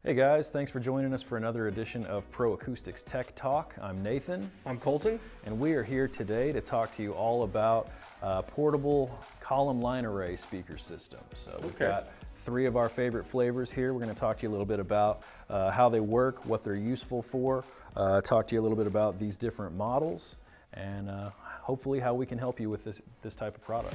Hey guys, thanks for joining us for another edition of Pro Acoustics Tech Talk. I'm Nathan. I'm Coltin. And we are here today to talk to you all about portable column line array speaker systems. So we've got three of our favorite flavors here. We're going to talk to you a little bit about how they work, what they're useful for, talk to you a little bit about these different models, and hopefully how we can help you with this type of product.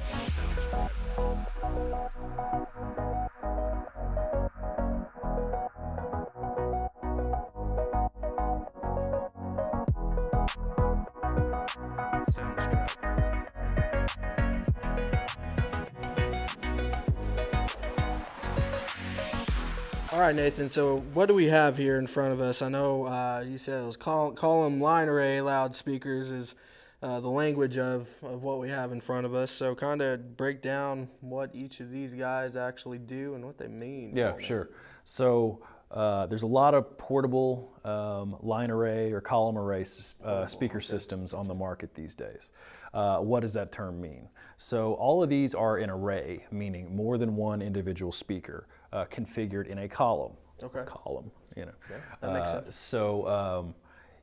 All right, Nathan, so what do we have here in front of us? I know you said it was column line array loudspeakers is the language of what we have in front of us. So kind of break down what each of these guys actually do and what they mean. Yeah, sure. So there's a lot of portable line array or column array speaker systems on the market these days. What does that term mean? So all of these are an array, meaning more than one individual speaker configured in a column. Okay. Column, you know. Okay. That makes sense. So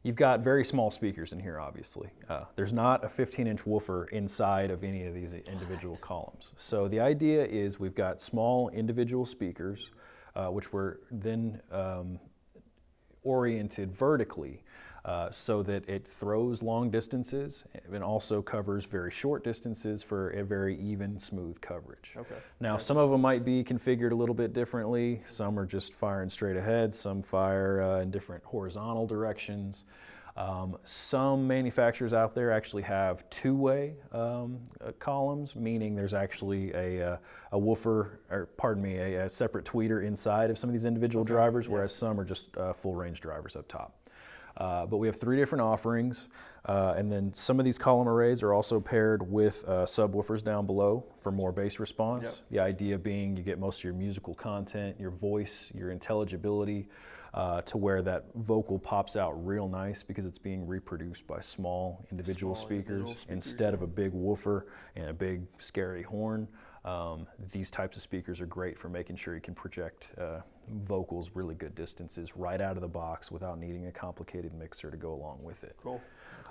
you've got very small speakers in here, obviously. There's not a 15-inch woofer inside of any of these individual columns. So the idea is we've got small individual speakers, which were then oriented vertically so that it throws long distances and also covers very short distances for a very even, smooth coverage. Okay. Now, some of them might be configured a little bit differently. Some are just firing straight ahead. Some fire in different horizontal directions. Some manufacturers out there actually have two-way columns, meaning there's actually a woofer, or pardon me, a separate tweeter inside of some of these individual drivers, whereas some are just full-range drivers up top. But we have three different offerings, and then some of these column arrays are also paired with subwoofers down below for more bass response. Yep. The idea being you get most of your musical content, your voice, your intelligibility, to where that vocal pops out real nice because it's being reproduced by small individual speakers instead of a big woofer and a big scary horn. These types of speakers are great for making sure you can project vocals really good distances right out of the box without needing a complicated mixer to go along with it. Cool.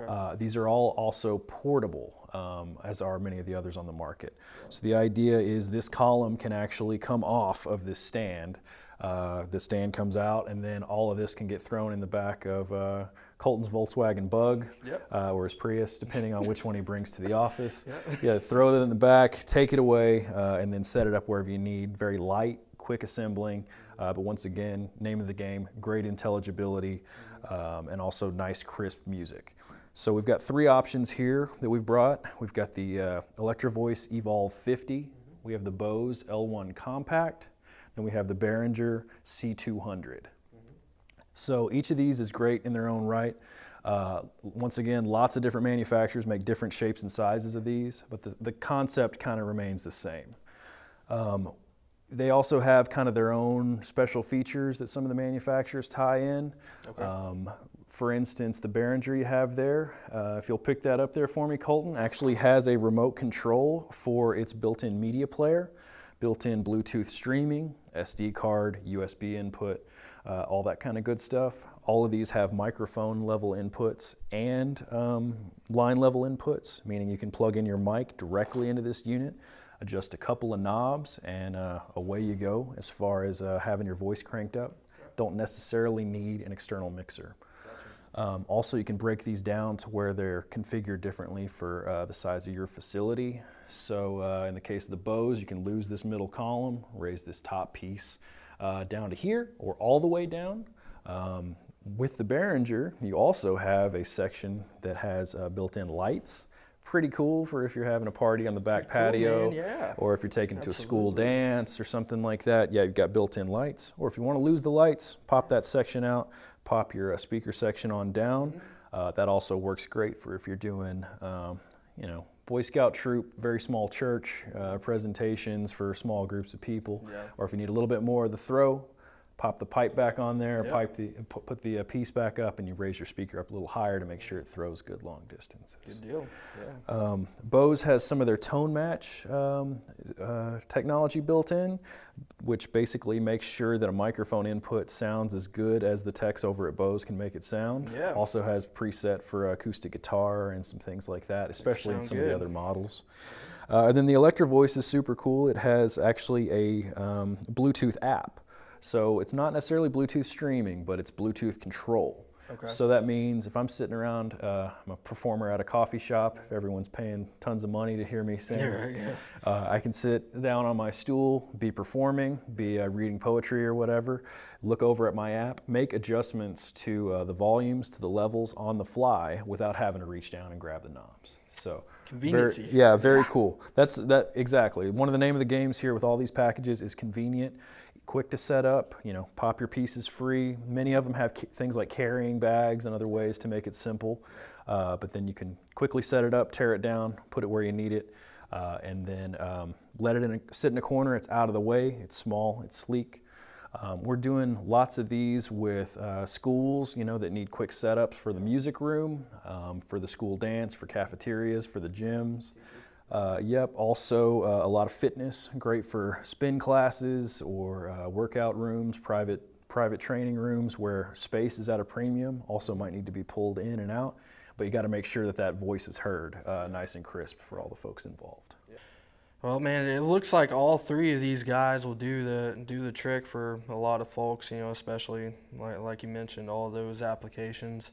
Okay. These are all also portable, as are many of the others on the market. So the idea is this column can actually come off of this stand. The stand comes out, and then all of this can get thrown in the back of Coltin's Volkswagen Bug, or his Prius, depending on which one he brings to the office. Yeah, throw it in the back, take it away, and then set it up wherever you need. Very light, quick assembling, but once again, name of the game, great intelligibility, and also nice, crisp music. So we've got three options here that we've brought. We've got the Electro-Voice Evolve 50. We have the Bose L1 Compact. And we have the Behringer C200. So each of these is great in their own right. Once again, lots of different manufacturers make different shapes and sizes of these, but the concept kind of remains the same. They also have kind of their own special features that some of the manufacturers tie in. Okay. For instance, the Behringer you have there, if you'll pick that up there for me, Coltin, actually has a remote control for its built-in media player. Built-in Bluetooth streaming, SD card, USB input, all that kind of good stuff. All of these have microphone level inputs and line level inputs, meaning you can plug in your mic directly into this unit, adjust a couple of knobs, and away you go as far as having your voice cranked up. Don't necessarily need an external mixer. Also, you can break these down to where they're configured differently for the size of your facility. So in the case of the Bose, you can lose this middle column, raise this top piece down to here or all the way down. With the Behringer, you also have a section that has built-in lights. Pretty cool for if you're having a party on the back patio, or if you're taking it to a school dance or something like that. Yeah, you've got built-in lights. Or if you want to lose the lights, pop that section out, pop your speaker section on down. That also works great for if you're doing, Boy Scout troop, very small church presentations for small groups of people. Or if you need a little bit more of the throw, pop the pipe back on there, Yep. put the piece back up, and you raise your speaker up a little higher to make sure it throws good long distances. Good deal. Yeah. Bose has some of their tone match technology built in, which basically makes sure that a microphone input sounds as good as the techs over at Bose can make it sound. Yeah. Also has preset for acoustic guitar and some things like that, especially in some of the other models. And then the Electro-Voice is super cool. It has actually a Bluetooth app. So it's not necessarily Bluetooth streaming, but it's Bluetooth control. Okay. So that means if I'm sitting around, I'm a performer at a coffee shop, if everyone's paying tons of money to hear me sing, I can sit down on my stool, be performing, be reading poetry or whatever, look over at my app, make adjustments to the volumes, to the levels on the fly without having to reach down and grab the knobs. So conveniency. Very cool. That's exactly. One of the name of the games here with all these packages is convenient, quick to set up, pop your pieces free. Many of them have things like carrying bags and other ways to make it simple. But then you can quickly set it up, tear it down, put it where you need it, and then let it sit in a corner. It's out of the way, it's small, it's sleek. We're doing lots of these with schools, that need quick setups for the music room, for the school dance, for cafeterias, for the gyms. Also a lot of fitness, great for spin classes or workout rooms, private training rooms where space is at a premium. Also might need to be pulled in and out, but you got to make sure that voice is heard nice and crisp for all the folks involved. Well, man, it looks like all three of these guys will do the trick for a lot of folks, especially like you mentioned, all of those applications.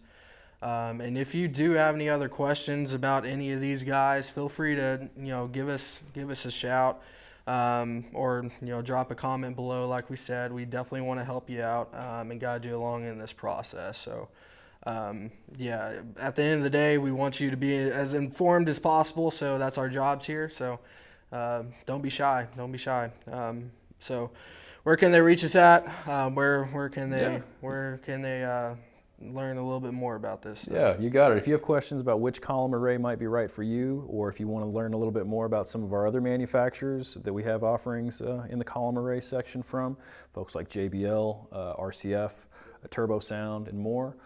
And if you do have any other questions about any of these guys, feel free to give us a shout, or drop a comment below. Like we said, we definitely want to help you out and guide you along in this process. So at the end of the day, we want you to be as informed as possible. So that's our jobs here. So don't be shy. So where can they reach us at? Where can they learn a little bit more about this? Yeah, you got it. If you have questions about which column array might be right for you, or if you want to learn a little bit more about some of our other manufacturers that we have offerings in the column array section from, folks like JBL, RCF, Turbo Sound, and more,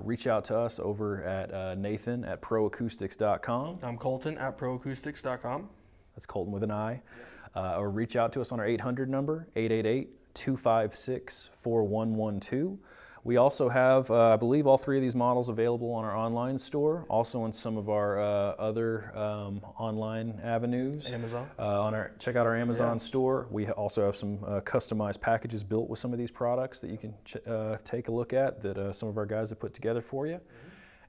reach out to us over at Nathan at proacoustics.com. I'm Coltin at proacoustics.com. That's Coltin with an I. Or reach out to us on our 800 number, 888-256-4112. We also have, I believe, all three of these models available on our online store, also on some of our other online avenues. Amazon. Check out our Amazon store. We also have some customized packages built with some of these products that you can take a look at that some of our guys have put together for you.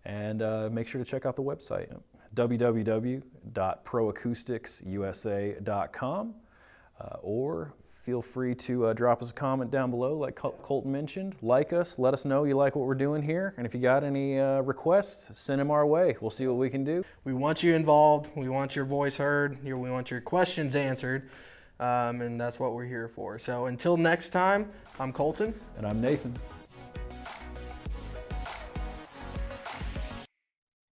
And make sure to check out the website, www.proacousticsusa.com, or feel free to drop us a comment down below like Coltin mentioned. Like us, let us know you like what we're doing here, and if you got any requests, send them our way. We'll see what we can do. We want you involved, we want your voice heard, we want your questions answered, and that's what we're here for. So until next time, I'm Coltin. And I'm Nathan.